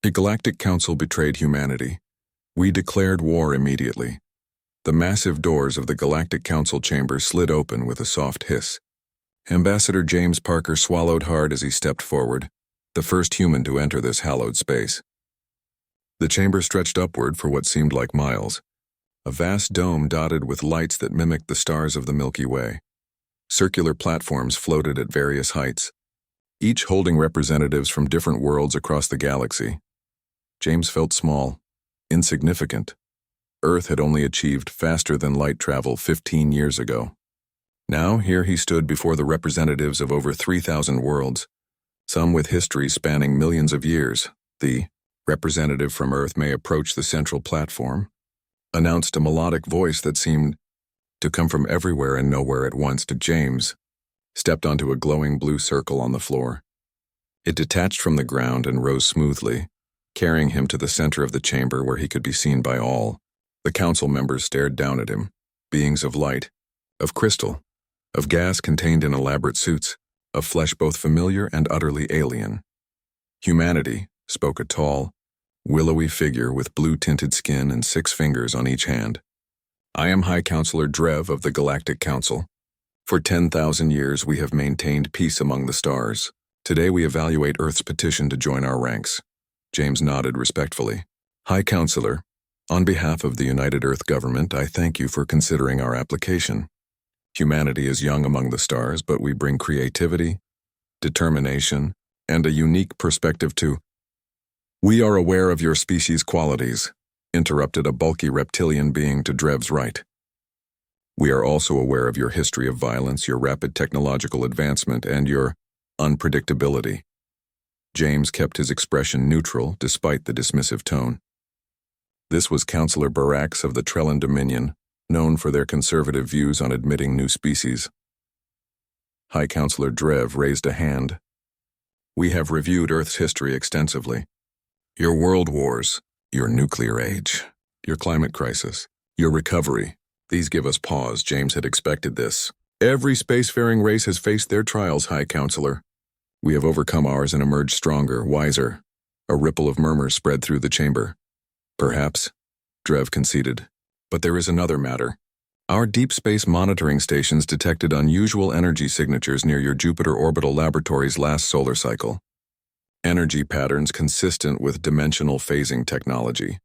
A galactic council betrayed humanity. We declared war immediately. The massive doors of the Galactic Council chamber slid open with a soft hiss. Ambassador James Parker swallowed hard as he stepped forward, the first human to enter this hallowed space. The chamber stretched upward for what seemed like miles, a vast dome dotted with lights that mimicked the stars of the Milky Way. Circular platforms floated at various heights, each holding representatives from different worlds across the galaxy. James felt small, insignificant. Earth had only achieved faster-than-light travel 15 years ago. Now, here he stood before the representatives of over 3,000 worlds, some with histories spanning millions of years. The representative from Earth may approach the central platform, announced a melodic voice that seemed to come from everywhere and nowhere at once. To James, stepped onto a glowing blue circle on the floor. It detached from the ground and rose smoothly, carrying him to the center of the chamber where he could be seen by all. The council members stared down at him, beings of light, of crystal, of gas contained in elaborate suits, of flesh both familiar and utterly alien. Humanity, spoke a tall, willowy figure with blue-tinted skin and 6 fingers on each hand. I am High Counselor Drev of the Galactic Council. For 10,000 years we have maintained peace among the stars. Today we evaluate Earth's petition to join our ranks. James nodded respectfully. High Counselor, on behalf of the United Earth Government, I thank you for considering our application. Humanity is young among the stars, but we bring creativity, determination, and a unique perspective to— We are aware of your species' qualities, interrupted a bulky reptilian being to Drev's right. We are also aware of your history of violence, your rapid technological advancement, and your unpredictability. James kept his expression neutral despite the dismissive tone. This was Councillor Barax of the Trellan Dominion, known for their conservative views on admitting new species. High Counselor Drev raised a hand. We have reviewed Earth's history extensively. Your world wars, your nuclear age, your climate crisis, your recovery, these give us pause. James had expected this. Every spacefaring race has faced their trials, High Counselor. We have overcome ours and emerged stronger, wiser. A ripple of murmurs spread through the chamber. Perhaps, Drev conceded. But there is another matter. Our deep space monitoring stations detected unusual energy signatures near your Jupiter Orbital Laboratory's last solar cycle. Energy patterns consistent with dimensional phasing technology.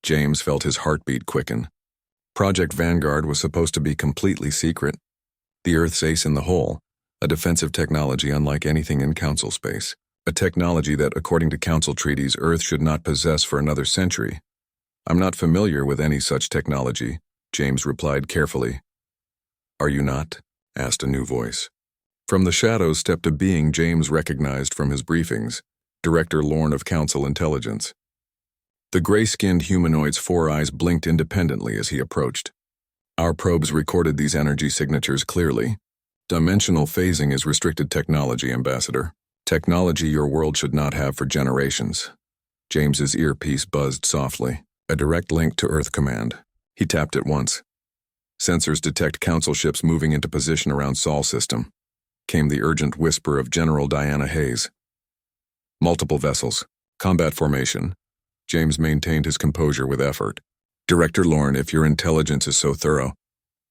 James felt his heartbeat quicken. Project Vanguard was supposed to be completely secret. The Earth's ace in the hole, a defensive technology unlike anything in Council space. A technology that, according to Council treaties, Earth should not possess for another century. I'm not familiar with any such technology, James replied carefully. Are you not? Asked a new voice. From the shadows stepped a being James recognized from his briefings, Director Lorne of Council Intelligence. The gray-skinned humanoid's 4 eyes blinked independently as he approached. Our probes recorded these energy signatures clearly. Dimensional phasing is restricted technology, Ambassador. Technology your world should not have for generations. James's earpiece buzzed softly. A direct link to Earth Command. He tapped it once. Sensors detect Council ships moving into position around Sol system. Came the urgent whisper of General Diana Hayes. Multiple vessels. Combat formation. James maintained his composure with effort. Director Lorne, if your intelligence is so thorough,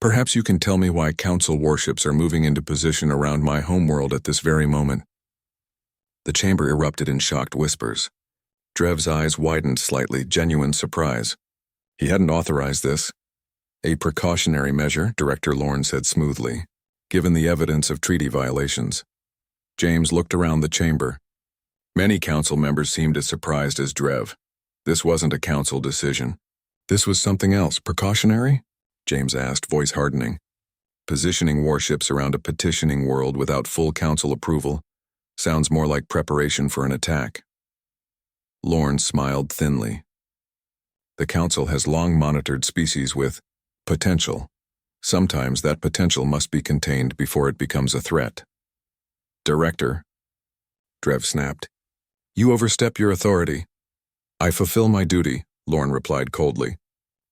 perhaps you can tell me why Council warships are moving into position around my homeworld at this very moment. The chamber erupted in shocked whispers. Drev's eyes widened slightly, genuine surprise. He hadn't authorized this. A precautionary measure, Director Lorne said smoothly, given the evidence of treaty violations. James looked around the chamber. Many council members seemed as surprised as Drev. This wasn't a council decision. This was something else. Precautionary? James asked, voice hardening. Positioning warships around a petitioning world without full council approval sounds more like preparation for an attack. Lorne smiled thinly. The Council has long monitored species with potential. Sometimes that potential must be contained before it becomes a threat. Director, Drev snapped. You overstep your authority. I fulfill my duty, Lorne replied coldly.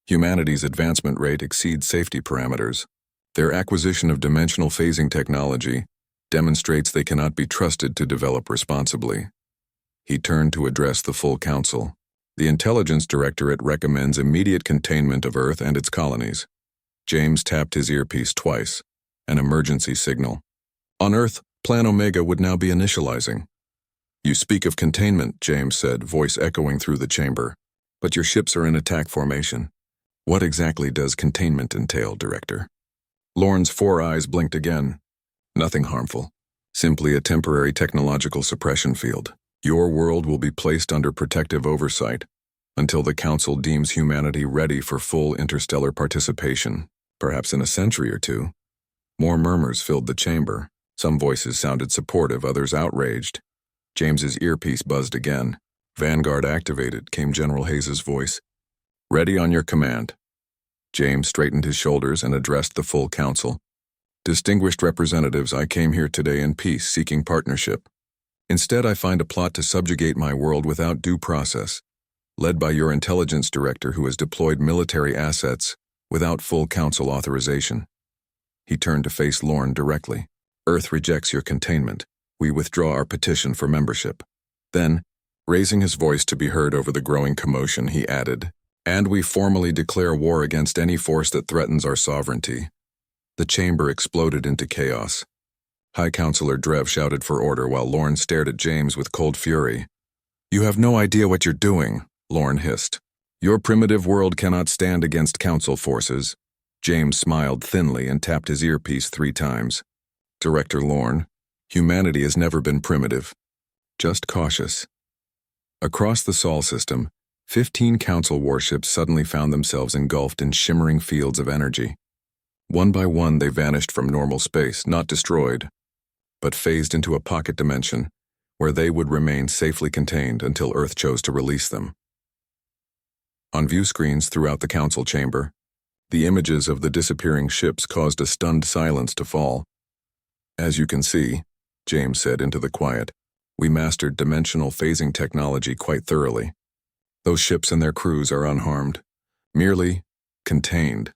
Humanity's advancement rate exceeds safety parameters. Their acquisition of dimensional phasing technology demonstrates they cannot be trusted to develop responsibly. He turned to address the full council. The Intelligence Directorate recommends immediate containment of Earth and its colonies. James tapped his earpiece twice. An emergency signal. On Earth, Plan Omega would now be initializing. You speak of containment, James said, voice echoing through the chamber. But your ships are in attack formation. What exactly does containment entail, Director? Lorne's 4 eyes blinked again. Nothing harmful. Simply a temporary technological suppression field. Your world will be placed under protective oversight until the Council deems humanity ready for full interstellar participation, perhaps in a century or two. More murmurs filled the chamber. Some voices sounded supportive, others outraged. James's earpiece buzzed again. Vanguard activated, came General Hayes's voice. Ready on your command. James straightened his shoulders and addressed the full council. Distinguished representatives, I came here today in peace, seeking partnership. Instead, I find a plot to subjugate my world without due process, led by your intelligence director who has deployed military assets without full council authorization. He turned to face Lorne directly. Earth rejects your containment. We withdraw our petition for membership. Then, raising his voice to be heard over the growing commotion, he added, and we formally declare war against any force that threatens our sovereignty. The chamber exploded into chaos. High Counselor Drev shouted for order while Lorne stared at James with cold fury. You have no idea what you're doing, Lorne hissed. Your primitive world cannot stand against council forces. James smiled thinly and tapped his earpiece 3 times. Director Lorne, humanity has never been primitive. Just cautious. Across the Sol system, 15 council warships suddenly found themselves engulfed in shimmering fields of energy. One by one they vanished from normal space, not destroyed, but phased into a pocket dimension where they would remain safely contained until Earth chose to release them. On view screens throughout the council chamber, the images of the disappearing ships caused a stunned silence to fall. As you can see, James said into the quiet, we mastered dimensional phasing technology quite thoroughly. Those ships and their crews are unharmed, merely contained.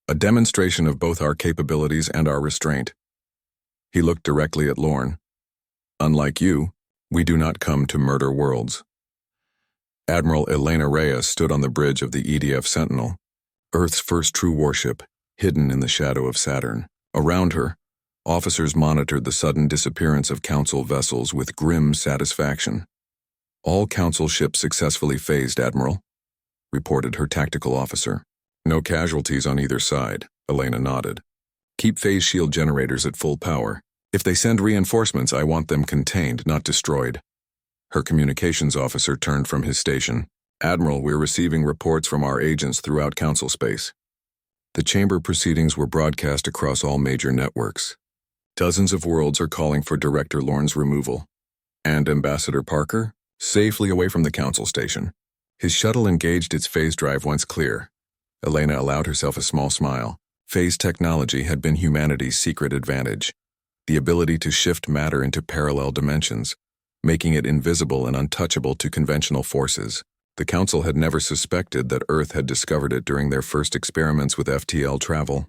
A demonstration of both our capabilities and our restraint. He looked directly at Lorne. Unlike you, we do not come to murder worlds. Admiral Elena Reyes stood on the bridge of the EDF Sentinel, Earth's first true warship, hidden in the shadow of Saturn. Around her, officers monitored the sudden disappearance of Council vessels with grim satisfaction. All Council ships successfully phased, Admiral, reported her tactical officer. No casualties on either side, Elena nodded. Keep phase shield generators at full power. If they send reinforcements, I want them contained, not destroyed. Her communications officer turned from his station. Admiral, we're receiving reports from our agents throughout Council space. The chamber proceedings were broadcast across all major networks. Dozens of worlds are calling for Director Lorne's removal. And Ambassador Parker, safely away from the Council station. His shuttle engaged its phase drive once clear. Elena allowed herself a small smile. Phase technology had been humanity's secret advantage. The ability to shift matter into parallel dimensions, making it invisible and untouchable to conventional forces. The Council had never suspected that Earth had discovered it during their first experiments with FTL travel.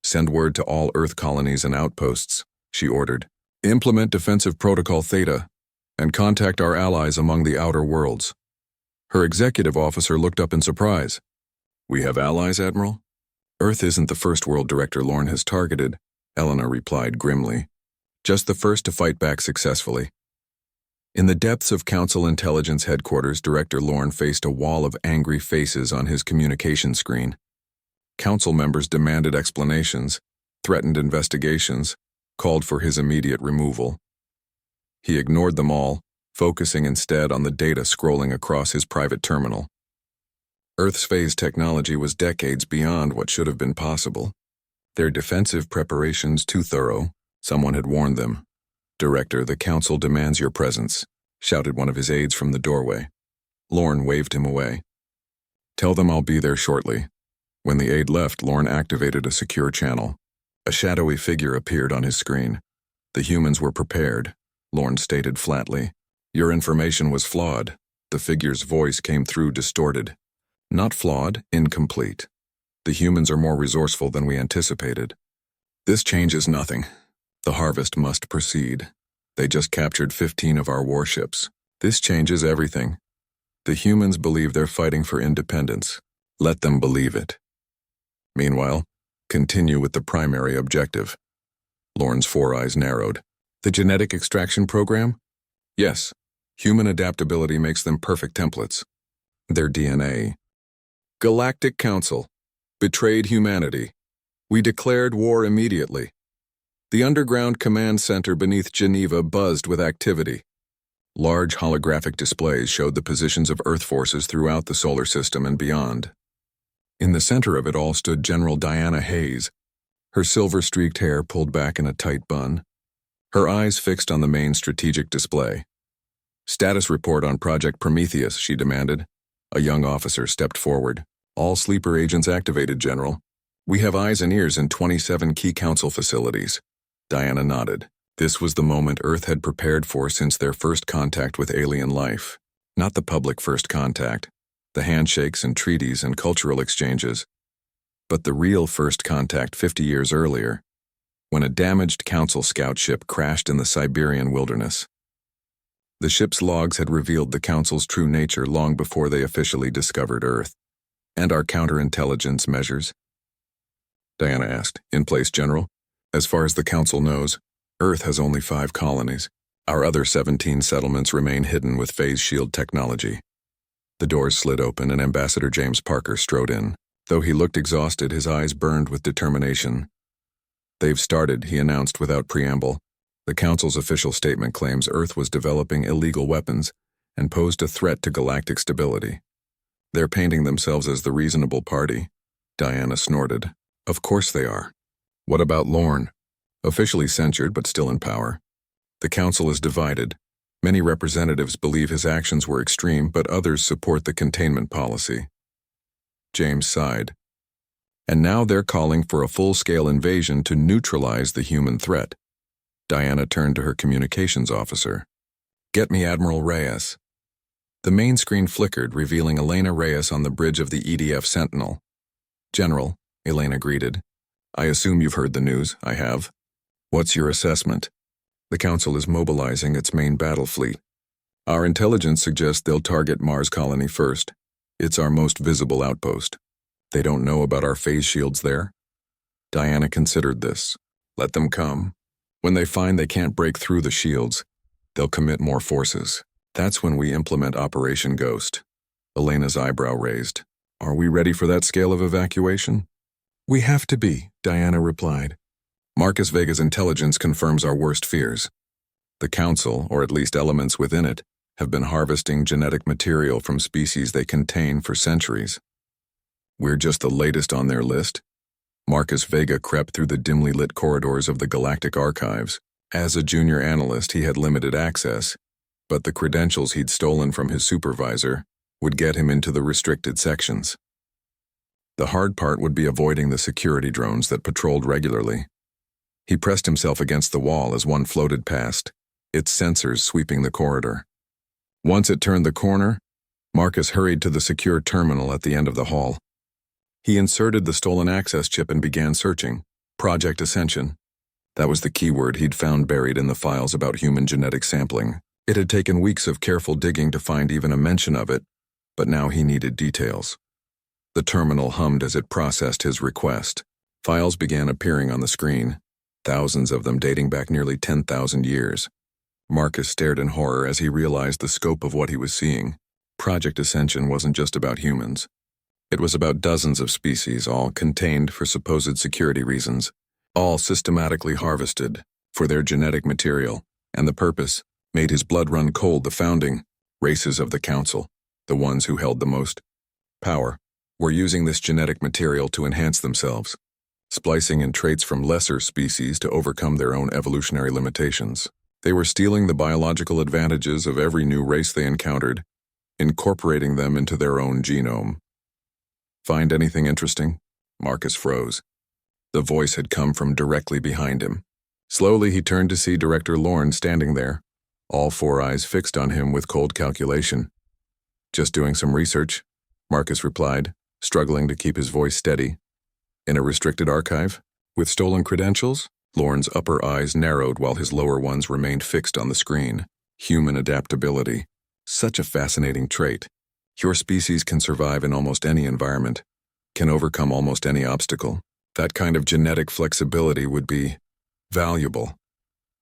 Send word to all Earth colonies and outposts, she ordered. Implement Defensive Protocol Theta, and contact our allies among the outer worlds. Her executive officer looked up in surprise. We have allies, Admiral? Earth isn't the first world Director Lorne has targeted, Elena replied grimly. Just the first to fight back successfully. In the depths of Council Intelligence Headquarters, Director Lorne faced a wall of angry faces on his communication screen. Council members demanded explanations, threatened investigations, called for his immediate removal. He ignored them all, focusing instead on the data scrolling across his private terminal. Earth's phase technology was decades beyond what should have been possible. Their defensive preparations too thorough, someone had warned them. Director, the Council demands your presence, shouted one of his aides from the doorway. Lorne waved him away. Tell them I'll be there shortly. When the aide left, Lorne activated a secure channel. A shadowy figure appeared on his screen. The humans were prepared, Lorne stated flatly. Your information was flawed. The figure's voice came through distorted. Not flawed, incomplete. The humans are more resourceful than we anticipated. This changes nothing. The harvest must proceed. They just captured 15 of our warships. This changes everything. The humans believe they're fighting for independence. Let them believe it. Meanwhile, continue with the primary objective. Lorne's four eyes narrowed. The genetic extraction program? Yes. Human adaptability makes them perfect templates. Their DNA. Galactic Council. Betrayed humanity. We declared war immediately. The underground command center beneath Geneva buzzed with activity. Large holographic displays showed the positions of Earth forces throughout the solar system and beyond. In the center of it all stood General Diana Hayes, her silver-streaked hair pulled back in a tight bun, her eyes fixed on the main strategic display. Status report on Project Prometheus, she demanded. A young officer stepped forward. All sleeper agents activated, General. We have eyes and ears in 27 key council facilities. Diana nodded. This was the moment Earth had prepared for since their first contact with alien life. Not the public first contact, the handshakes and treaties and cultural exchanges, but the real first contact 50 years earlier, when a damaged council scout ship crashed in the Siberian wilderness. The ship's logs had revealed the council's true nature long before they officially discovered Earth. And our counterintelligence measures? Diana asked. In place, General. As far as the council knows, Earth has only 5 colonies. Our other 17 settlements remain hidden with phase shield technology. The doors slid open and Ambassador James Parker strode in. Though he looked exhausted, his eyes burned with determination. They've started, he announced without preamble. The Council's official statement claims Earth was developing illegal weapons and posed a threat to galactic stability. They're painting themselves as the reasonable party. Diana snorted. Of course they are. What about Lorne? Officially censured but still in power. The Council is divided. Many representatives believe his actions were extreme, but others support the containment policy. James sighed. And now they're calling for a full-scale invasion to neutralize the human threat. Diana turned to her communications officer. Get me Admiral Reyes. The main screen flickered, revealing Elena Reyes on the bridge of the EDF Sentinel. General, Elena greeted. I assume you've heard the news. I have. What's your assessment? The Council is mobilizing its main battle fleet. Our intelligence suggests they'll target Mars Colony first. It's our most visible outpost. They don't know about our phase shields there? Diana considered this. Let them come. When they find they can't break through the shields, they'll commit more forces. That's when we implement Operation Ghost. Elena's eyebrow raised. Are we ready for that scale of evacuation? We have to be, Diana replied. Marcus Vega's intelligence confirms our worst fears. The Council, or at least elements within it, have been harvesting genetic material from species they contain for centuries. We're just the latest on their list. Marcus Vega crept through the dimly lit corridors of the Galactic Archives. As a junior analyst, he had limited access, but the credentials he'd stolen from his supervisor would get him into the restricted sections. The hard part would be avoiding the security drones that patrolled regularly. He pressed himself against the wall as one floated past, its sensors sweeping the corridor. Once it turned the corner, Marcus hurried to the secure terminal at the end of the hall. He inserted the stolen access chip and began searching. Project Ascension. That was the keyword he'd found buried in the files about human genetic sampling. It had taken weeks of careful digging to find even a mention of it, but now he needed details. The terminal hummed as it processed his request. Files began appearing on the screen, thousands of them dating back nearly 10,000 years. Marcus stared in horror as he realized the scope of what he was seeing. Project Ascension wasn't just about humans. It was about dozens of species, all contained for supposed security reasons, all systematically harvested for their genetic material, and the purpose made his blood run cold. The founding races of the Council, the ones who held the most power, were using this genetic material to enhance themselves, splicing in traits from lesser species to overcome their own evolutionary limitations. They were stealing the biological advantages of every new race they encountered, incorporating them into their own genome. Find anything interesting? Marcus froze. The voice had come from directly behind him. Slowly he turned to see Director Lorne standing there, all four eyes fixed on him with cold calculation. Just doing some research, Marcus replied, struggling to keep his voice steady. In a restricted archive? With stolen credentials? Lorne's upper eyes narrowed while his lower ones remained fixed on the screen. Human adaptability. Such a fascinating trait. Your species can survive in almost any environment, can overcome almost any obstacle. That kind of genetic flexibility would be valuable.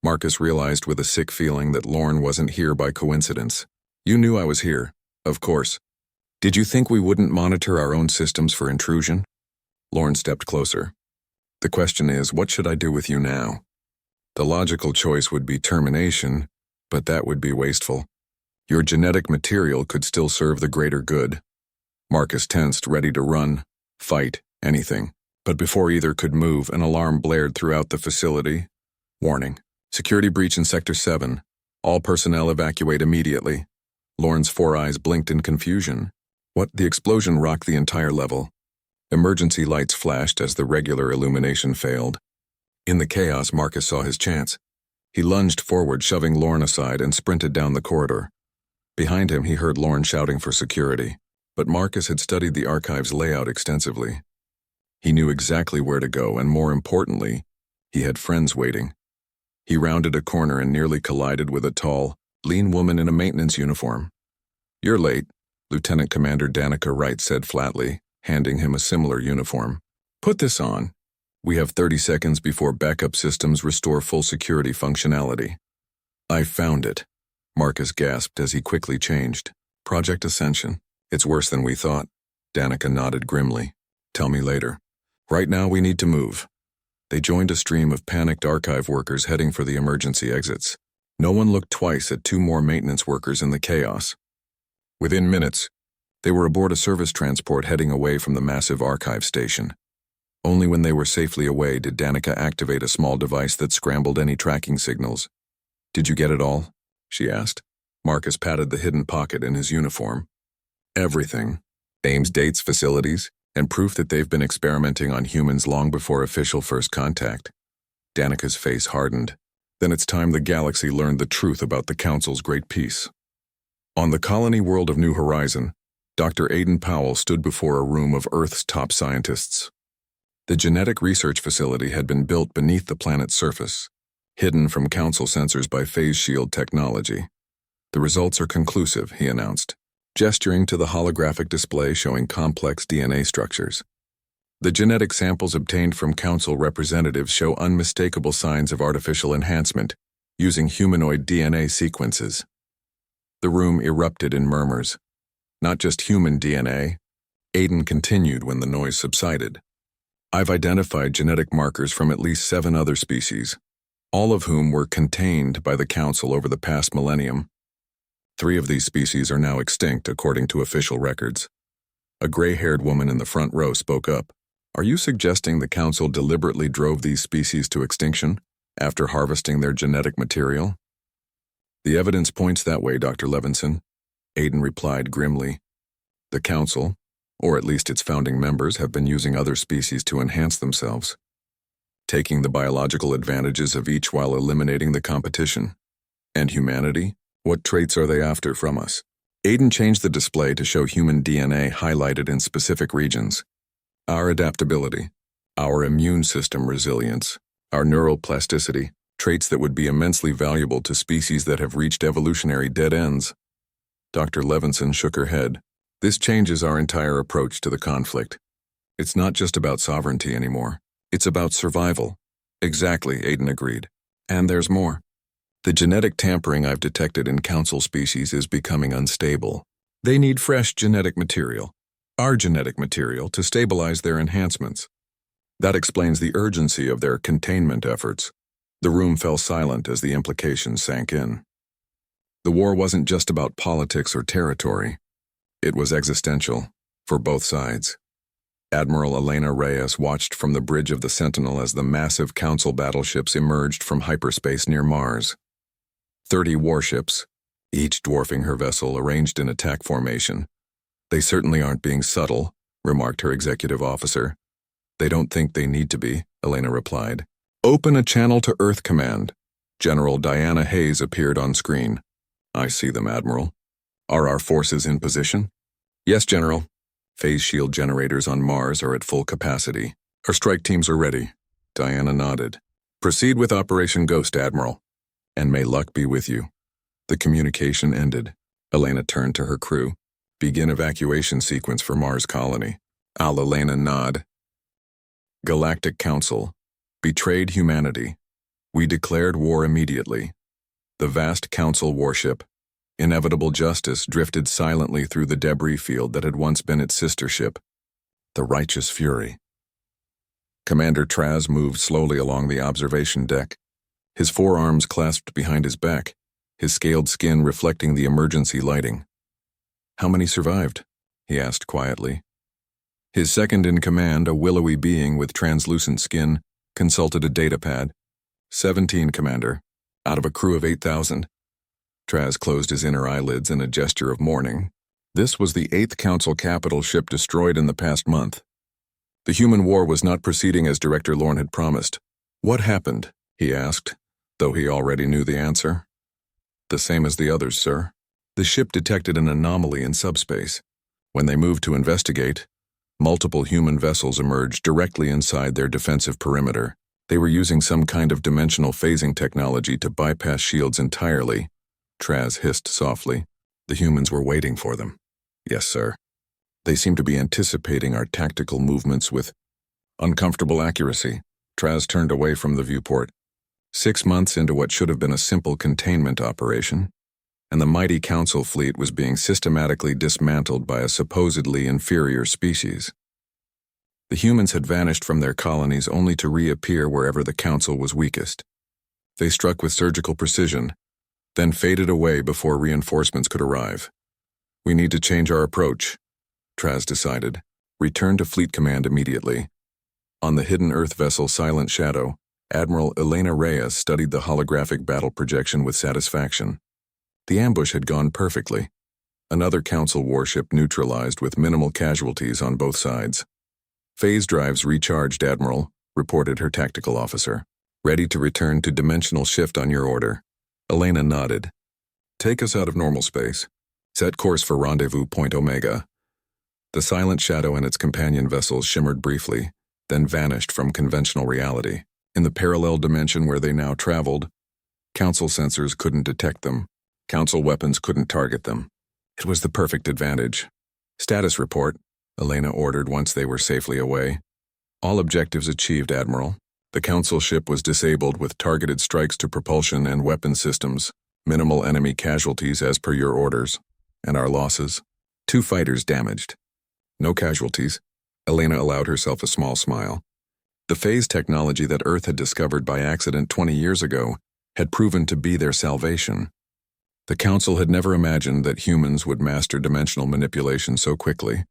Marcus realized with a sick feeling that Lorne wasn't here by coincidence. You knew I was here, of course. Did you think we wouldn't monitor our own systems for intrusion? Lorne stepped closer. The question is, what should I do with you now? The logical choice would be termination, but that would be wasteful. Your genetic material could still serve the greater good. Marcus tensed, ready to run, fight, anything. But before either could move, an alarm blared throughout the facility. Warning. Security breach in Sector 7. All personnel evacuate immediately. Lorne's 4 eyes blinked in confusion. What? The explosion rocked the entire level. Emergency lights flashed as the regular illumination failed. In the chaos, Marcus saw his chance. He lunged forward, shoving Lorne aside, and sprinted down the corridor. Behind him, he heard Lorne shouting for security. But Marcus had studied the archive's layout extensively. He knew exactly where to go, and more importantly, he had friends waiting. He rounded a corner and nearly collided with a tall, lean woman in a maintenance uniform. "You're late," Lieutenant Commander Danica Wright said flatly, handing him a similar uniform. "Put this on. We have 30 seconds before backup systems restore full security functionality." "I found it," Marcus gasped as he quickly changed. "Project Ascension. It's worse than we thought." Danica nodded grimly. "Tell me later. Right now we need to move." They joined a stream of panicked archive workers heading for the emergency exits. No one looked twice at 2 more maintenance workers in the chaos. Within minutes, they were aboard a service transport heading away from the massive archive station. Only when they were safely away did Danica activate a small device that scrambled any tracking signals. "Did you get it all?" she asked. Marcus patted the hidden pocket in his uniform. "Everything. Names, dates, facilities, and proof that they've been experimenting on humans long before official first contact." Danica's face hardened. "Then it's time the galaxy learned the truth about the Council's great peace." On the colony world of New Horizon, Dr. Aidan Powell stood before a room of Earth's top scientists. The genetic research facility had been built beneath the planet's surface, hidden from Council sensors by phase shield technology. "The results are conclusive," he announced, gesturing to the holographic display showing complex DNA structures. "The genetic samples obtained from Council representatives show unmistakable signs of artificial enhancement, using humanoid DNA sequences." The room erupted in murmurs. "Not just human DNA," Aidan continued when the noise subsided. "I've identified genetic markers from at least 7 other species, all of whom were contained by the Council over the past millennium. 3 of these species are now extinct, according to official records." A gray-haired woman in the front row spoke up. "Are you suggesting the Council deliberately drove these species to extinction after harvesting their genetic material?" "The evidence points that way, Dr. Levinson," Aidan replied grimly. "The Council, or at least its founding members, have been using other species to enhance themselves, taking the biological advantages of each while eliminating the competition. And humanity? What traits are they after from us?" Aidan changed the display to show human DNA highlighted in specific regions. "Our adaptability, our immune system resilience, our neuroplasticity, traits that would be immensely valuable to species that have reached evolutionary dead ends." Dr. Levinson shook her head. "This changes our entire approach to the conflict. It's not just about sovereignty anymore. It's about survival." "Exactly," Aidan agreed. "And there's more. The genetic tampering I've detected in Council species is becoming unstable. They need fresh genetic material, our genetic material, to stabilize their enhancements. That explains the urgency of their containment efforts." The room fell silent as the implications sank in. The war wasn't just about politics or territory. It was existential, for both sides. Admiral Elena Reyes watched from the bridge of the Sentinel as the massive Council battleships emerged from hyperspace near Mars. 30 warships, each dwarfing her vessel, arranged in attack formation. "They certainly aren't being subtle," remarked her executive officer. "They don't think they need to be," Elena replied. "Open a channel to Earth Command." General Diana Hayes appeared on screen. "I see them, Admiral. Are our forces in position?" "Yes, General. Phase shield generators on Mars are at full capacity. Our strike teams are ready." Diana nodded. "Proceed with Operation Ghost, Admiral. And may luck be with you." The communication ended. Elena turned to her crew. Begin evacuation sequence for Mars colony. Elena nod. Galactic Council. Betrayed humanity. We declared war immediately. The vast Council warship, Inevitable Justice, drifted silently through the debris field that had once been its sister ship, the Righteous Fury. Commander Traz moved slowly along the observation deck, his forearms clasped behind his back, his scaled skin reflecting the emergency lighting. "How many survived?" he asked quietly. His second-in-command, a willowy being with translucent skin, consulted a datapad. 17, Commander, out of a crew of 8,000. Traz closed his inner eyelids in a gesture of mourning. This was the 8th Council capital ship destroyed in the past month. The human war was not proceeding as Director Lorne had promised. "What happened?" he asked, though he already knew the answer. "The same as the others, sir. The ship detected an anomaly in subspace. When they moved to investigate, multiple human vessels emerged directly inside their defensive perimeter. They were using some kind of dimensional phasing technology to bypass shields entirely." Traz hissed softly. "The humans were waiting for them." "Yes, sir. They seem to be anticipating our tactical movements with uncomfortable accuracy." Traz turned away from the viewport. 6 months into what should have been a simple containment operation, and the mighty Council fleet was being systematically dismantled by a supposedly inferior species. The humans had vanished from their colonies only to reappear wherever the Council was weakest. They struck with surgical precision, then faded away before reinforcements could arrive. "We need to change our approach," Traz decided. "Return to Fleet Command immediately." On the hidden Earth vessel Silent Shadow, Admiral Elena Reyes studied the holographic battle projection with satisfaction. The ambush had gone perfectly. Another Council warship neutralized with minimal casualties on both sides. "Phase drives recharged, Admiral," reported her tactical officer. "Ready to return to dimensional shift on your order." Elena nodded. "Take us out of normal space. Set course for rendezvous point Omega." The Silent Shadow and its companion vessels shimmered briefly, then vanished from conventional reality. In the parallel dimension where they now traveled, Council sensors couldn't detect them. Council weapons couldn't target them. It was the perfect advantage. "Status report," Elena ordered once they were safely away. "All objectives achieved, Admiral. The Council ship was disabled with targeted strikes to propulsion and weapon systems. Minimal enemy casualties as per your orders. And our losses? 2 fighters damaged." "No casualties." Elena allowed herself a small smile. The phase technology that Earth had discovered by accident 20 years ago had proven to be their salvation. The Council had never imagined that humans would master dimensional manipulation so quickly,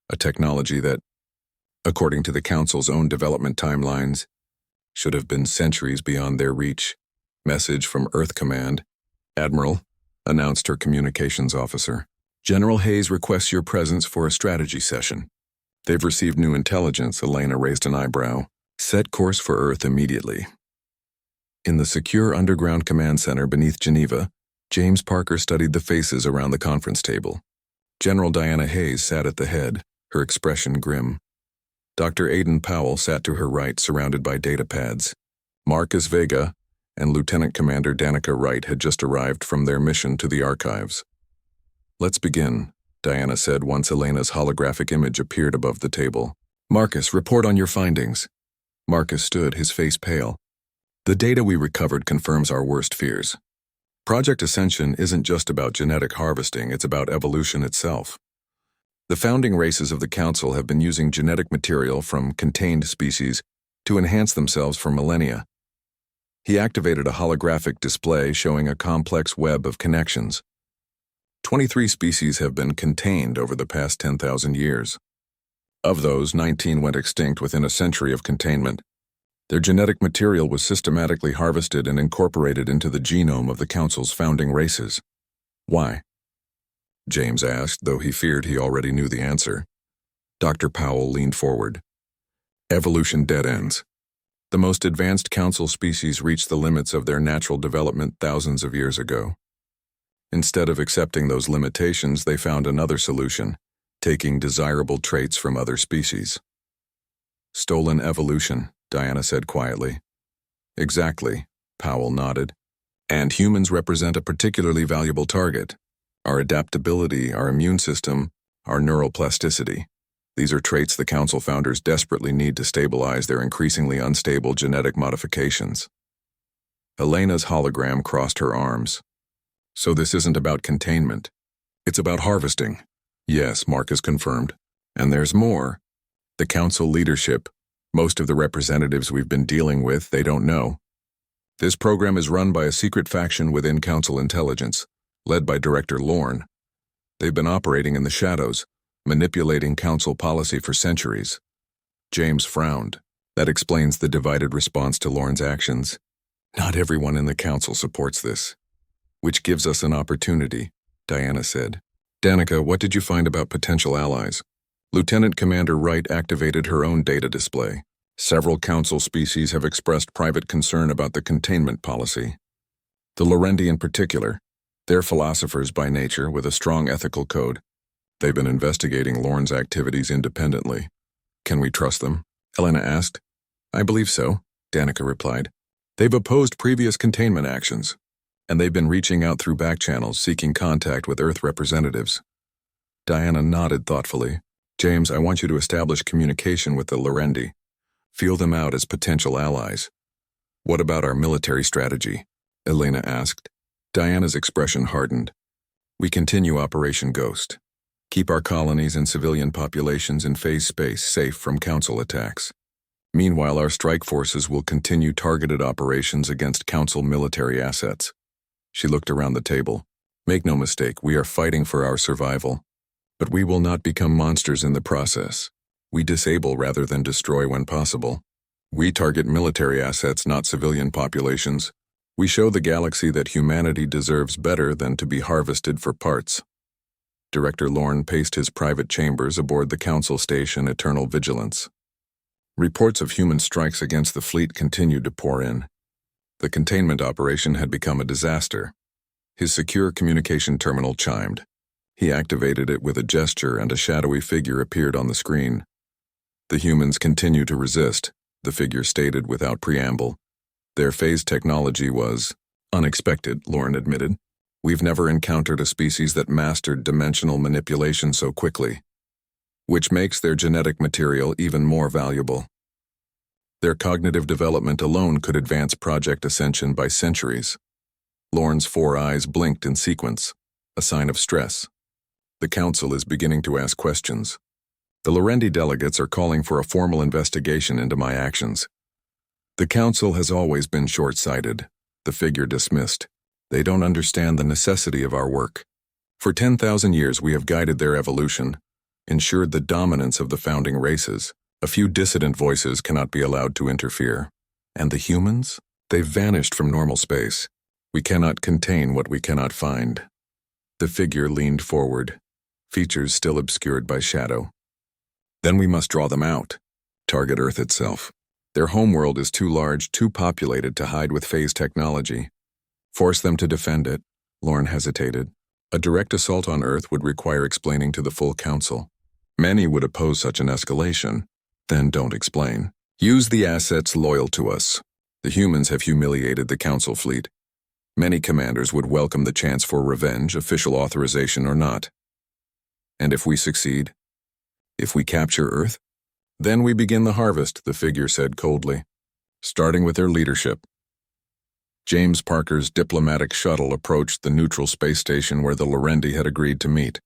a technology that, according to the Council's own development timelines, should have been centuries beyond their reach. "Message from Earth Command." "Admiral," announced her communications officer. "General Hayes requests your presence for a strategy session." "They've received new intelligence," Elena raised an eyebrow. "Set course for Earth immediately." In the secure underground command center beneath Geneva, James Parker studied the faces around the conference table. General Diana Hayes sat at the head, her expression grim. Dr. Aidan Powell sat to her right, surrounded by datapads. Marcus Vega and Lieutenant Commander Danica Wright had just arrived from their mission to the archives. "Let's begin," Diana said once Elena's holographic image appeared above the table. "Marcus, report on your findings." Marcus stood, his face pale. "The data we recovered confirms our worst fears. Project Ascension isn't just about genetic harvesting, it's about evolution itself. The founding races of the Council have been using genetic material from contained species to enhance themselves for millennia." He activated a holographic display showing a complex web of connections. 23 species have been contained over the past 10,000 years. Of those, 19 went extinct within a century of containment. Their genetic material was systematically harvested and incorporated into the genome of the Council's founding races. "Why?" James asked, though he feared he already knew the answer. Dr. Powell leaned forward. "Evolution dead ends. The most advanced Council species reached the limits of their natural development thousands of years ago. Instead of accepting those limitations, they found another solution, taking desirable traits from other species." "Stolen evolution," Diana said quietly. "Exactly," Powell nodded. "And humans represent a particularly valuable target. our adaptability, our immune system, our neural plasticity. These are traits the Council founders desperately need to stabilize their increasingly unstable genetic modifications. Elena's hologram crossed her arms. So this isn't about containment. It's about harvesting. Yes, Marcus confirmed. And there's more. The Council leadership, most of the representatives we've been dealing with, they don't know. This program is run by a secret faction within Council intelligence, led by Director Lorne. They've been operating in the shadows, manipulating Council policy for centuries. James frowned. That explains the divided response to Lorne's actions. Not everyone in the Council supports this. Which gives us an opportunity, Diana said. Danica, what did you find about potential allies? Lieutenant Commander Wright activated her own data display. Several Council species have expressed private concern about the containment policy. The Lorendi in particular. They're philosophers by nature with a strong ethical code. They've been investigating Lorne's activities independently. Can we trust them? Elena asked. I believe so, Danica replied. They've opposed previous containment actions, and they've been reaching out through back channels seeking contact with Earth representatives. Diana nodded thoughtfully. James, I want you to establish communication with the Lorendi. Feel them out as potential allies. What about our military strategy? Elena asked. Diana's expression hardened. We continue Operation Ghost. Keep our colonies and civilian populations in phase space safe from Council attacks. Meanwhile, our strike forces will continue targeted operations against Council military assets. She looked around the table. Make no mistake, we are fighting for our survival. But we will not become monsters in the process. We disable rather than destroy when possible. We target military assets, not civilian populations. We show the galaxy that humanity deserves better than to be harvested for parts. Director Lorne paced his private chambers aboard the Council station Eternal Vigilance. Reports of human strikes against the fleet continued to pour in. The containment operation had become a disaster. His secure communication terminal chimed. He activated it with a gesture and a shadowy figure appeared on the screen. The humans continue to resist, the figure stated without preamble. Their phase technology was unexpected, Lorne admitted. We've never encountered a species that mastered dimensional manipulation so quickly, which makes their genetic material even more valuable. Their cognitive development alone could advance Project Ascension by centuries. Lorne's 4 eyes blinked in sequence, a sign of stress. The Council is beginning to ask questions. The Lorendi delegates are calling for a formal investigation into my actions. The Council has always been short-sighted, the figure dismissed. They don't understand the necessity of our work. For 10,000 years we have guided their evolution, ensured the dominance of the founding races. A few dissident voices cannot be allowed to interfere. And the humans? They've vanished from normal space. We cannot contain what we cannot find. The figure leaned forward, features still obscured by shadow. Then we must draw them out. Target Earth itself. Their homeworld is too large, too populated to hide with phase technology. Force them to defend it. Lorne hesitated. A direct assault on Earth would require explaining to the full Council. Many would oppose such an escalation. Then don't explain. Use the assets loyal to us. The humans have humiliated the Council fleet. Many commanders would welcome the chance for revenge, official authorization or not. And if we succeed? If we capture Earth? Then we begin the harvest, the figure said coldly, starting with their leadership. James Parker's diplomatic shuttle approached the neutral space station where the Lorendi had agreed to meet.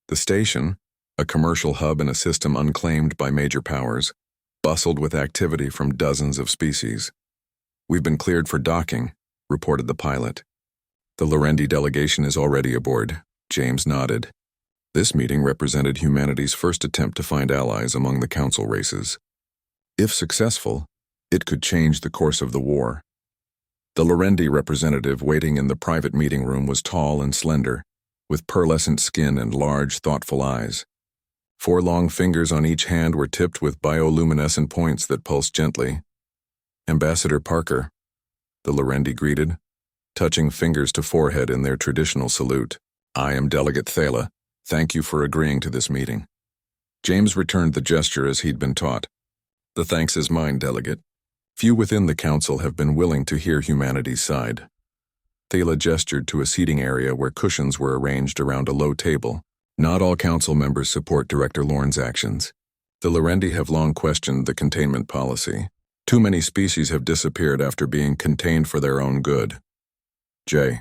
The station, a commercial hub in a system unclaimed by major powers, bustled with activity from dozens of species. We've been cleared for docking, reported the pilot. The Lorendi delegation is already aboard, James nodded. This meeting represented humanity's first attempt to find allies among the Council races. If successful, it could change the course of the war. The Lorendi representative waiting in the private meeting room was tall and slender, with pearlescent skin and large, thoughtful eyes. 4 long fingers on each hand were tipped with bioluminescent points that pulsed gently. Ambassador Parker, the Lorendi greeted, touching fingers to forehead in their traditional salute. I am Delegate Thala. Thank you for agreeing to this meeting. James returned the gesture as he'd been taught. The thanks is mine, Delegate. Few within the Council have been willing to hear humanity's side. Thala gestured to a seating area where cushions were arranged around a low table. Not all council members support Director Lorne's actions. The Lorendi have long questioned the containment policy. Too many species have disappeared after being contained for their own good. J.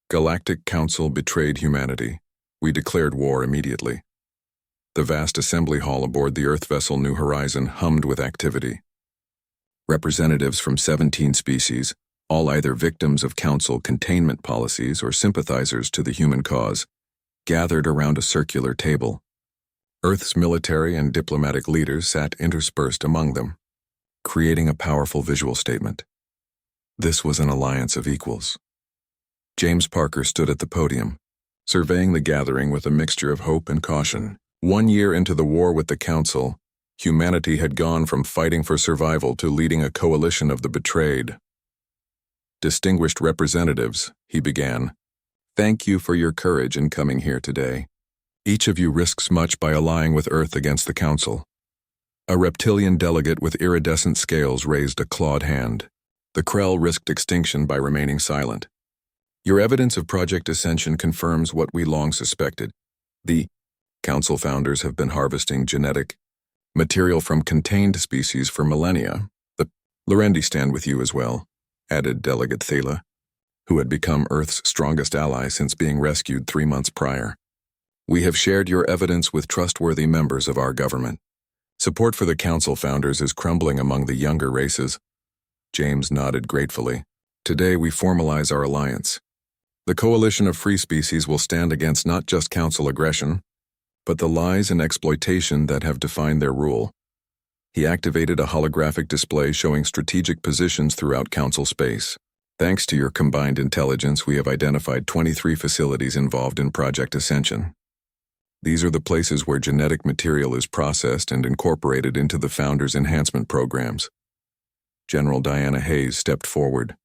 Galactic Council betrayed humanity. We declared war immediately. The vast assembly hall aboard the Earth vessel New Horizon hummed with activity. Representatives from 17 species, all either victims of council containment policies or sympathizers to the human cause, gathered around a circular table. Earth's military and diplomatic leaders sat interspersed among them, creating a powerful visual statement. This was an alliance of equals. James Parker stood at the podium, surveying the gathering with a mixture of hope and caution. 1 year into the war with the Council, humanity had gone from fighting for survival to leading a coalition of the betrayed. Distinguished representatives, he began, thank you for your courage in coming here today. Each of you risks much by allying with Earth against the Council. A reptilian delegate with iridescent scales raised a clawed hand. The Krell risked extinction by remaining silent. Your evidence of Project Ascension confirms what we long suspected. The Council founders have been harvesting genetic material from contained species for millennia. The Lorendi stand with you as well, added Delegate Thala, who had become Earth's strongest ally since being rescued 3 months prior. We have shared your evidence with trustworthy members of our government. Support for the Council founders is crumbling among the younger races. James nodded gratefully. Today we formalize our alliance. The coalition of free species will stand against not just Council aggression, but the lies and exploitation that have defined their rule. He activated a holographic display showing strategic positions throughout Council space. Thanks to your combined intelligence, we have identified 23 facilities involved in Project Ascension. These are the places where genetic material is processed and incorporated into the Founders' enhancement programs. General Diana Hayes stepped forward.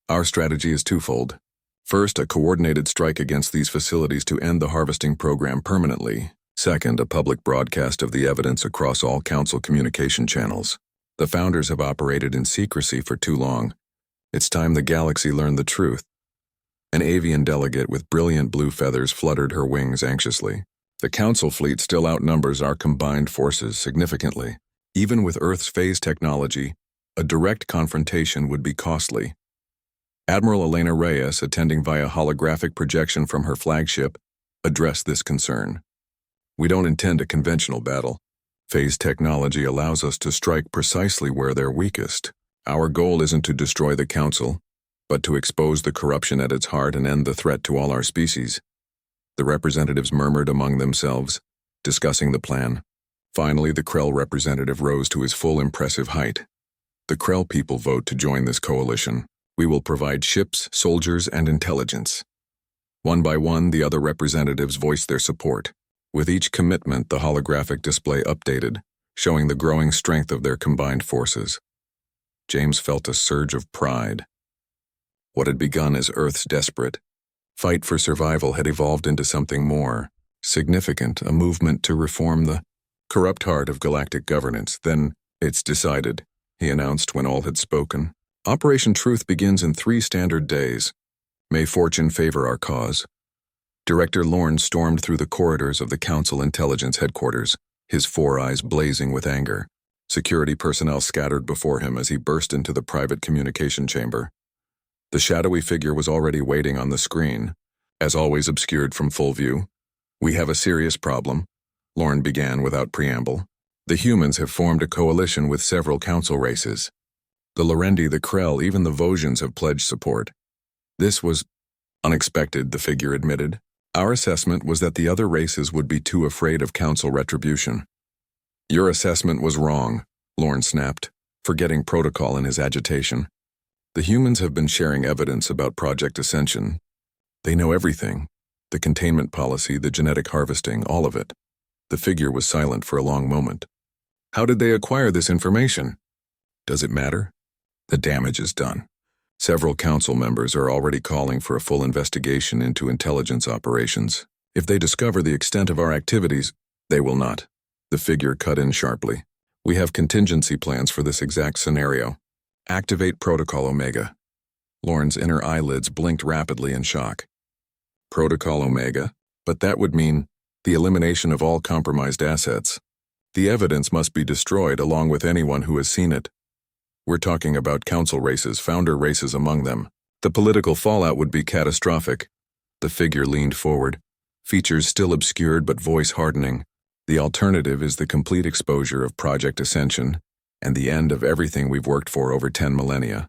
Our strategy is twofold. First, a coordinated strike against these facilities to end the harvesting program permanently. Second, a public broadcast of the evidence across all Council communication channels. The Founders have operated in secrecy for too long. It's time the galaxy learned the truth. An avian delegate with brilliant blue feathers fluttered her wings anxiously. The Council fleet still outnumbers our combined forces significantly. Even with Earth's phase technology, a direct confrontation would be costly. Admiral Elena Reyes, attending via holographic projection from her flagship, addressed this concern. We don't intend a conventional battle. Phase technology allows us to strike precisely where they're weakest. Our goal isn't to destroy the Council, but to expose the corruption at its heart and end the threat to all our species. The representatives murmured among themselves, discussing the plan. Finally, the Krell representative rose to his full impressive height. The Krell people vote to join this coalition. We will provide ships, soldiers, and intelligence. One by one, the other representatives voiced their support. With each commitment, the holographic display updated, showing the growing strength of their combined forces. James felt a surge of pride. What had begun as Earth's desperate fight for survival had evolved into something more significant, a movement to reform the corrupt heart of galactic governance. Then, it's decided, he announced when all had spoken. Operation Truth begins in 3 standard days. May fortune favor our cause. Director Lorne stormed through the corridors of the Council Intelligence Headquarters, his 4 eyes blazing with anger. Security personnel scattered before him as he burst into the private communication chamber. The shadowy figure was already waiting on the screen, as always obscured from full view. We have a serious problem, Lorne began without preamble. The humans have formed a coalition with several Council races. The Lorendi, the Krell, even the Vosians have pledged support. This was unexpected, the figure admitted. Our assessment was that the other races would be too afraid of Council retribution. Your assessment was wrong, Lorne snapped, forgetting protocol in his agitation. The humans have been sharing evidence about Project Ascension. They know everything. The containment policy, the genetic harvesting, all of it. The figure was silent for a long moment. How did they acquire this information? Does it matter? The damage is done. Several Council members are already calling for a full investigation into intelligence operations. If they discover the extent of our activities, they will not. The figure cut in sharply. We have contingency plans for this exact scenario. Activate Protocol Omega. Lauren's inner eyelids blinked rapidly in shock. Protocol Omega? But that would mean the elimination of all compromised assets. The evidence must be destroyed along with anyone who has seen it. We're talking about council races, founder races among them. The political fallout would be catastrophic. The figure leaned forward, features still obscured but voice hardening. The alternative is the complete exposure of Project Ascension and the end of everything we've worked for over 10 millennia.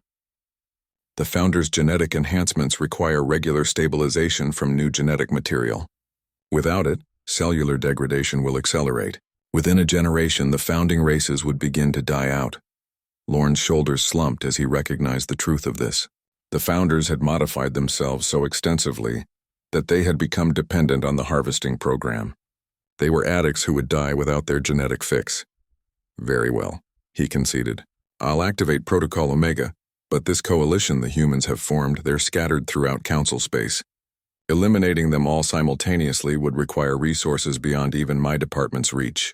The founder's genetic enhancements require regular stabilization from new genetic material. Without it, cellular degradation will accelerate. Within a generation, the founding races would begin to die out. Lorne's shoulders slumped as he recognized the truth of this. The founders had modified themselves so extensively that they had become dependent on the harvesting program. They were addicts who would die without their genetic fix. Very well, he conceded. I'll activate Protocol Omega, but this coalition the humans have formed, they're scattered throughout council space. Eliminating them all simultaneously would require resources beyond even my department's reach.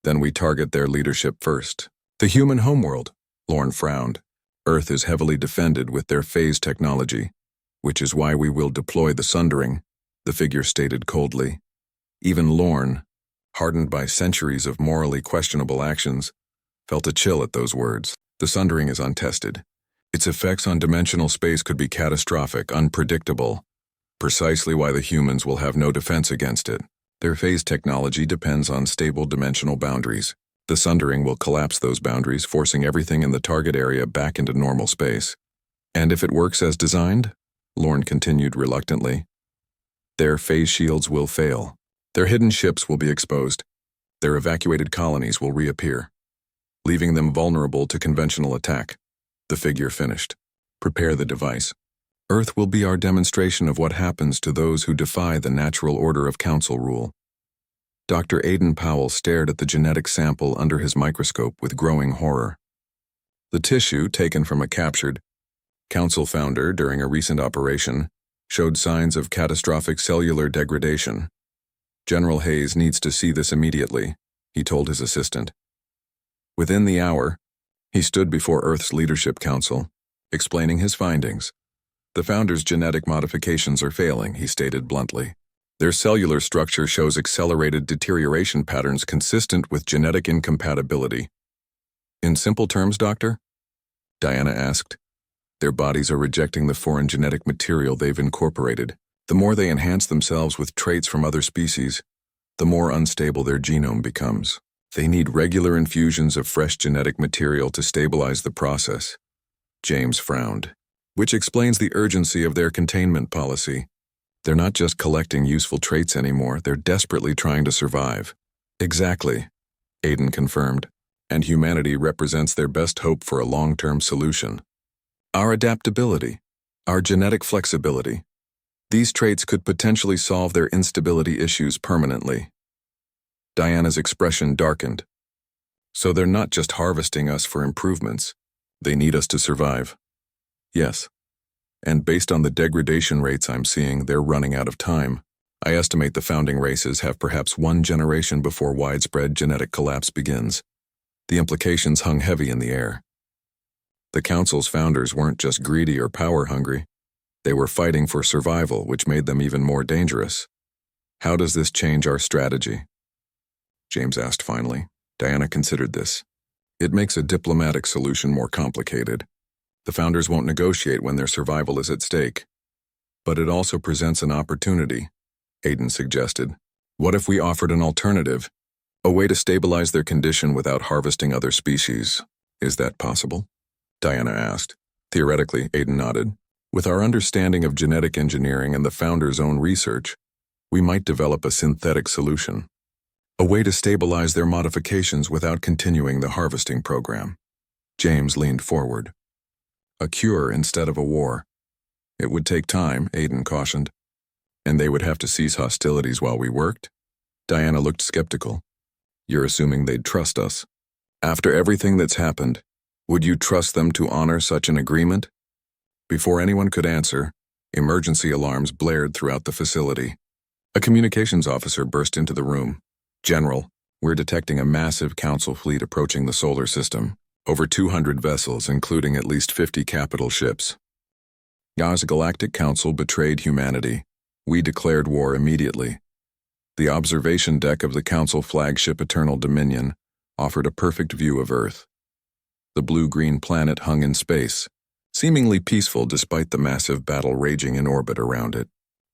Then we target their leadership first. The human homeworld, Lorne frowned. Earth is heavily defended with their phase technology, which is why we will deploy the Sundering, the figure stated coldly. Even Lorne, hardened by centuries of morally questionable actions, felt a chill at those words. The Sundering is untested. Its effects on dimensional space could be catastrophic, unpredictable, precisely why the humans will have no defense against it. Their phase technology depends on stable dimensional boundaries. The Sundering will collapse those boundaries, forcing everything in the target area back into normal space. And if it works as designed, Lorne continued reluctantly, their phase shields will fail. Their hidden ships will be exposed. Their evacuated colonies will reappear, leaving them vulnerable to conventional attack. The figure finished. Prepare the device. Earth will be our demonstration of what happens to those who defy the natural order of council rule. Dr. Aidan Powell stared at the genetic sample under his microscope with growing horror. The tissue, taken from a captured council founder during a recent operation, showed signs of catastrophic cellular degradation. General Hayes needs to see this immediately, he told his assistant. Within the hour, he stood before Earth's Leadership Council, explaining his findings. The founder's genetic modifications are failing, he stated bluntly. Their cellular structure shows accelerated deterioration patterns consistent with genetic incompatibility. In simple terms, Doctor? Diana asked. Their bodies are rejecting the foreign genetic material they've incorporated. The more they enhance themselves with traits from other species, the more unstable their genome becomes. They need regular infusions of fresh genetic material to stabilize the process. James frowned, which explains the urgency of their containment policy. They're not just collecting useful traits anymore, they're desperately trying to survive. Exactly, Aidan confirmed, and humanity represents their best hope for a long-term solution. Our adaptability, our genetic flexibility. These traits could potentially solve their instability issues permanently. Diana's expression darkened. So they're not just harvesting us for improvements, they need us to survive. Yes. And based on the degradation rates I'm seeing, they're running out of time. I estimate the founding races have perhaps one generation before widespread genetic collapse begins. The implications hung heavy in the air. The Council's founders weren't just greedy or power-hungry. They were fighting for survival, which made them even more dangerous. How does this change our strategy? James asked finally. Diana considered this. It makes a diplomatic solution more complicated. The founders won't negotiate when their survival is at stake. But it also presents an opportunity, Aidan suggested. What if we offered an alternative? A way to stabilize their condition without harvesting other species. Is that possible? Diana asked. Theoretically, Aidan nodded. With our understanding of genetic engineering and the founders' own research, we might develop a synthetic solution. A way to stabilize their modifications without continuing the harvesting program. James leaned forward. A cure instead of a war. It would take time, Aidan cautioned. And they would have to cease hostilities while we worked? Diana looked skeptical. You're assuming they'd trust us. After everything that's happened, would you trust them to honor such an agreement? Before anyone could answer, emergency alarms blared throughout the facility. A communications officer burst into the room. General, we're detecting a massive council fleet approaching the solar system. Over 200 vessels, including at least 50 capital ships. As the Galactic Council betrayed humanity, we declared war immediately. The observation deck of the Council flagship Eternal Dominion offered a perfect view of Earth. The blue-green planet hung in space, seemingly peaceful despite the massive battle raging in orbit around it.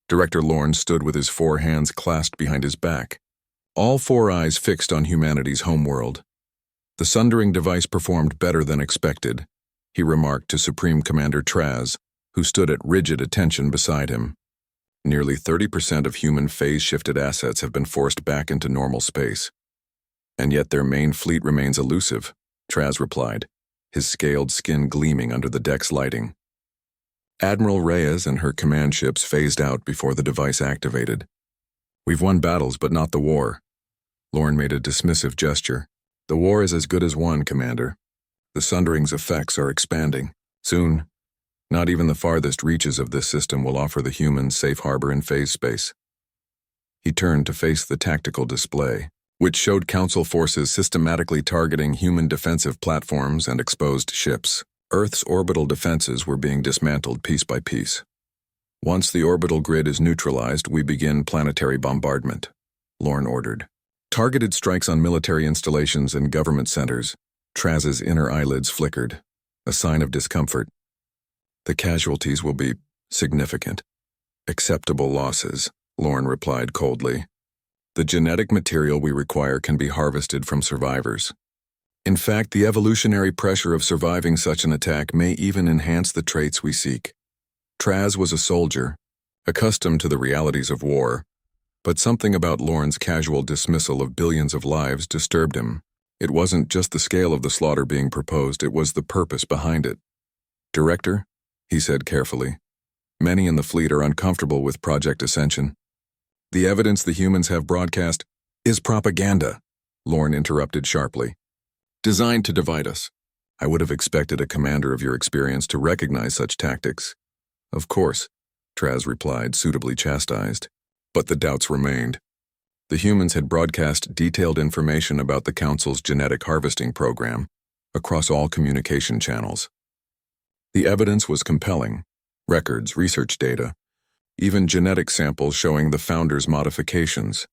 Director Lorne stood with his 4 hands clasped behind his back, all 4 eyes fixed on humanity's homeworld. The sundering device performed better than expected, he remarked to Supreme Commander Traz, who stood at rigid attention beside him. Nearly 30% of human phase-shifted assets have been forced back into normal space. And yet their main fleet remains elusive, Traz replied, his scaled skin gleaming under the deck's lighting. Admiral Reyes and her command ships phased out before the device activated. We've won battles, but not the war. Lorne made a dismissive gesture. The war is as good as won, Commander. The sundering's effects are expanding. Soon, not even the farthest reaches of this system will offer the humans safe harbor in phase space. He turned to face the tactical display, which showed Council forces systematically targeting human defensive platforms and exposed ships. Earth's orbital defenses were being dismantled piece by piece. Once the orbital grid is neutralized, we begin planetary bombardment, Lorne ordered. Targeted strikes on military installations and government centers. Traz's inner eyelids flickered, a sign of discomfort. The casualties will be significant. Acceptable losses, Lorne replied coldly. The genetic material we require can be harvested from survivors. In fact, the evolutionary pressure of surviving such an attack may even enhance the traits we seek. Traz was a soldier, accustomed to the realities of war, but something about Lorne's casual dismissal of billions of lives disturbed him. It wasn't just the scale of the slaughter being proposed, it was the purpose behind it. Director, he said carefully, many in the fleet are uncomfortable with Project Ascension. The evidence the humans have broadcast is propaganda, Lorne interrupted sharply. Designed to divide us. I would have expected a commander of your experience to recognize such tactics. Of course, Traz replied, suitably chastised. But the doubts remained. The humans had broadcast detailed information about the Council's genetic harvesting program across all communication channels. The evidence was compelling. Records, research data, even genetic samples showing the Founders' modifications.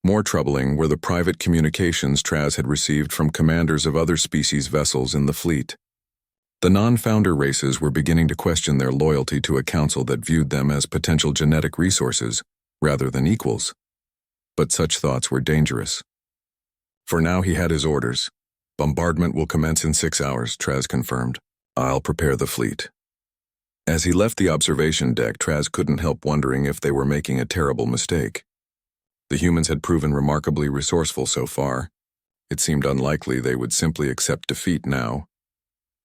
More troubling were the private communications Traz had received from commanders of other species vessels in the fleet. The non-founder races were beginning to question their loyalty to a council that viewed them as potential genetic resources rather than equals. But such thoughts were dangerous. For now he had his orders. Bombardment will commence in 6 hours, Traz confirmed. I'll prepare the fleet. As he left the observation deck, Traz couldn't help wondering if they were making a terrible mistake. The humans had proven remarkably resourceful so far. It seemed unlikely they would simply accept defeat now.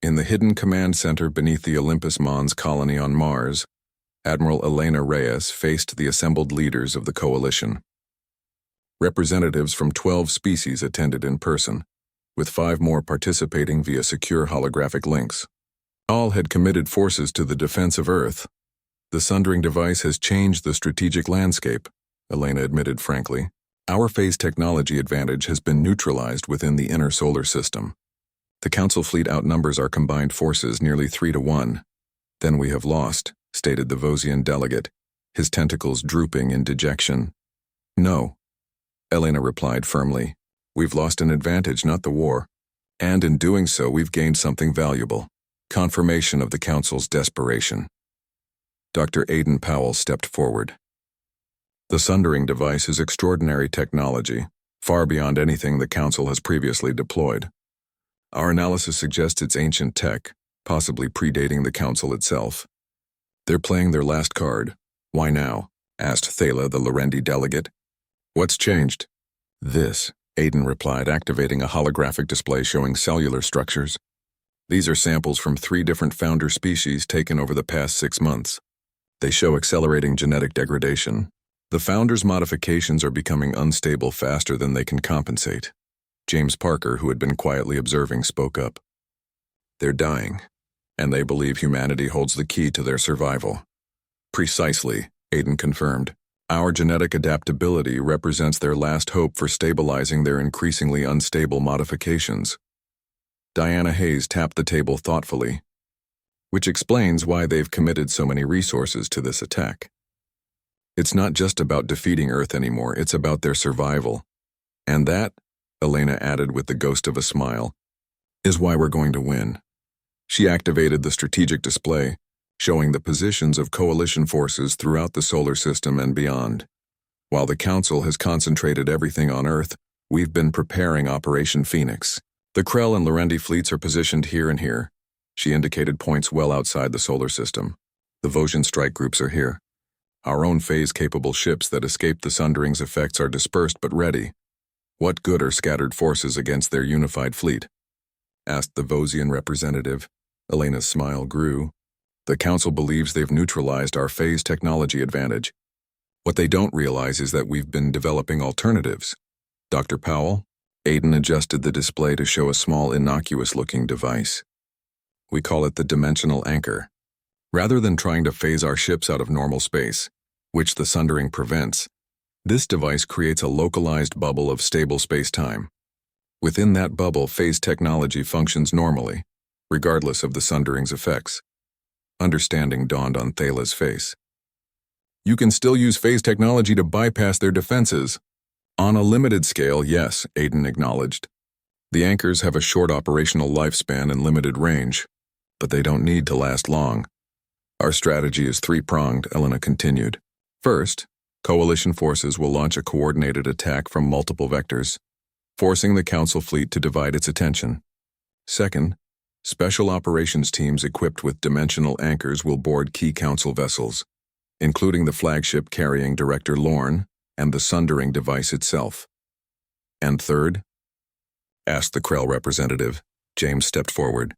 In the hidden command center beneath the Olympus Mons colony on Mars, Admiral Elena Reyes faced the assembled leaders of the coalition. Representatives from 12 species attended in person, with 5 more participating via secure holographic links. All had committed forces to the defense of Earth. The sundering device has changed the strategic landscape, Elena admitted frankly. Our phase technology advantage has been neutralized within the inner solar system. The Council fleet outnumbers our combined forces nearly 3-1. Then we have lost, stated the Vosian delegate, his tentacles drooping in dejection. No, Elena replied firmly. We've lost an advantage, not the war. And in doing so, we've gained something valuable. Confirmation of the Council's desperation. Dr. Aidan Powell stepped forward. The sundering device is extraordinary technology, far beyond anything the Council has previously deployed. Our analysis suggests it's ancient tech, possibly predating the Council itself. They're playing their last card. Why now? Asked Thala, the Lorendi delegate. What's changed? This, Aidan replied, activating a holographic display showing cellular structures. These are samples from 3 different founder species taken over the past 6 months. They show accelerating genetic degradation. The founders' modifications are becoming unstable faster than they can compensate. James Parker, who had been quietly observing, spoke up. They're dying, and they believe humanity holds the key to their survival. Precisely, Aidan confirmed. Our genetic adaptability represents their last hope for stabilizing their increasingly unstable modifications. Diana Hayes tapped the table thoughtfully. which explains why they've committed so many resources to this attack. It's not just about defeating Earth anymore, it's about their survival. And that, Elena added with the ghost of a smile, is why we're going to win. She activated the strategic display, showing the positions of coalition forces throughout the solar system and beyond. While the Council has concentrated everything on Earth, we've been preparing Operation Phoenix. The Krell and Lorendi fleets are positioned here and here. She indicated points well outside the solar system. The Vosgian strike groups are here. Our own phase-capable ships that escape the Sundering's effects are dispersed but ready. What good are scattered forces against their unified fleet? Asked the Vosgian representative. Elena's smile grew. The Council believes they've neutralized our phase technology advantage. What they don't realize is that we've been developing alternatives. Dr. Powell? Aiden adjusted the display to show a small, innocuous-looking device. We call it the dimensional anchor. Rather than trying to phase our ships out of normal space, which the Sundering prevents, this device creates a localized bubble of stable space-time. Within that bubble, phase technology functions normally, regardless of the Sundering's effects. Understanding dawned on Thala's face. You can still use phase technology to bypass their defenses. On a limited scale, yes, Aiden acknowledged. The anchors have a short operational lifespan and limited range, but they don't need to last long. Our strategy is three-pronged, Elena continued. First, coalition forces will launch a coordinated attack from multiple vectors, forcing the Council fleet to divide its attention. Second, special operations teams equipped with dimensional anchors will board key Council vessels, including the flagship carrying Director Lorne and the Sundering device itself. And third? Asked the Krell representative. James stepped forward.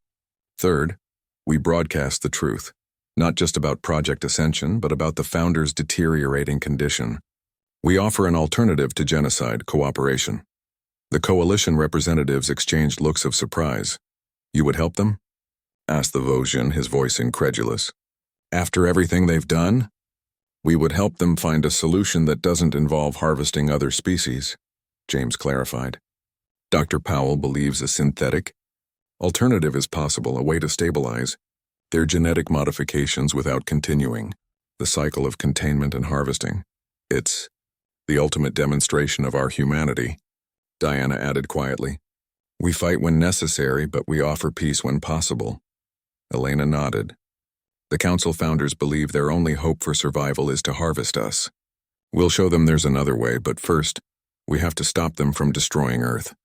Third, we broadcast the truth, not just about Project Ascension, but about the Founder's deteriorating condition. We offer an alternative to genocide, cooperation. The coalition representatives exchanged looks of surprise. You would help them? Asked the Vosgian, his voice incredulous. After everything they've done? We would help them find a solution that doesn't involve harvesting other species, James clarified. Dr. Powell believes a synthetic alternative is possible, a way to stabilize their genetic modifications without continuing the cycle of containment and harvesting. It's the ultimate demonstration of our humanity, Diana added quietly. We fight when necessary, but we offer peace when possible. Elena nodded. The Council founders believe their only hope for survival is to harvest us. We'll show them there's another way, but first, we have to stop them from destroying Earth.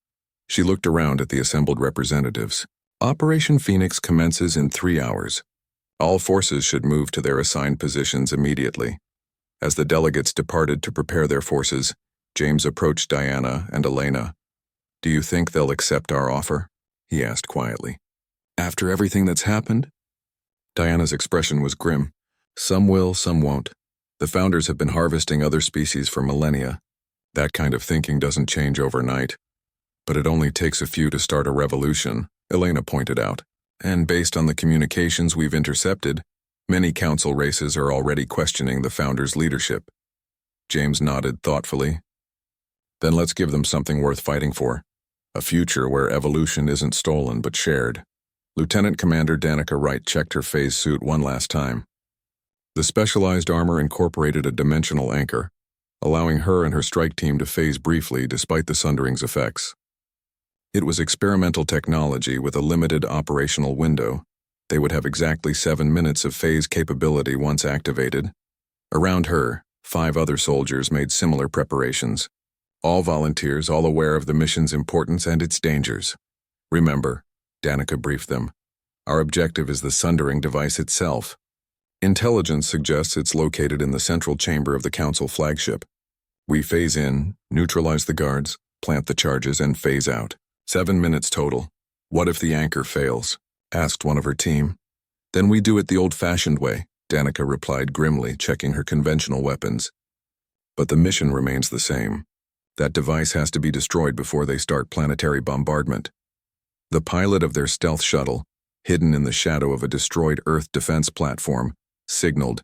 She looked around at the assembled representatives. Operation Phoenix commences in 3 hours. All forces should move to their assigned positions immediately. As the delegates departed to prepare their forces, James approached Diana and Elena. Do you think they'll accept our offer? He asked quietly. After everything that's happened? Diana's expression was grim. Some will, some won't. The founders have been harvesting other species for millennia. That kind of thinking doesn't change overnight. But it only takes a few to start a revolution, Elena pointed out. And based on the communications we've intercepted, many Council races are already questioning the founders' leadership. James nodded thoughtfully. Then let's give them something worth fighting for. A future where evolution isn't stolen but shared. Lieutenant Commander Danica Wright checked her phase suit one last time. The specialized armor incorporated a dimensional anchor, allowing her and her strike team to phase briefly despite the Sundering's effects. It was experimental technology with a limited operational window. They would have exactly 7 minutes of phase capability once activated. Around her, 5 other soldiers made similar preparations. All volunteers, all aware of the mission's importance and its dangers. Remember, Danica briefed them, our objective is the Sundering device itself. Intelligence suggests it's located in the central chamber of the Council flagship. We phase in, neutralize the guards, plant the charges, and phase out. 7 minutes total. What if the anchor fails? Asked one of her team. Then we do it the old-fashioned way, Danica replied grimly, checking her conventional weapons. But the mission remains the same. That device has to be destroyed before they start planetary bombardment. The pilot of their stealth shuttle, hidden in the shadow of a destroyed Earth defense platform, signaled,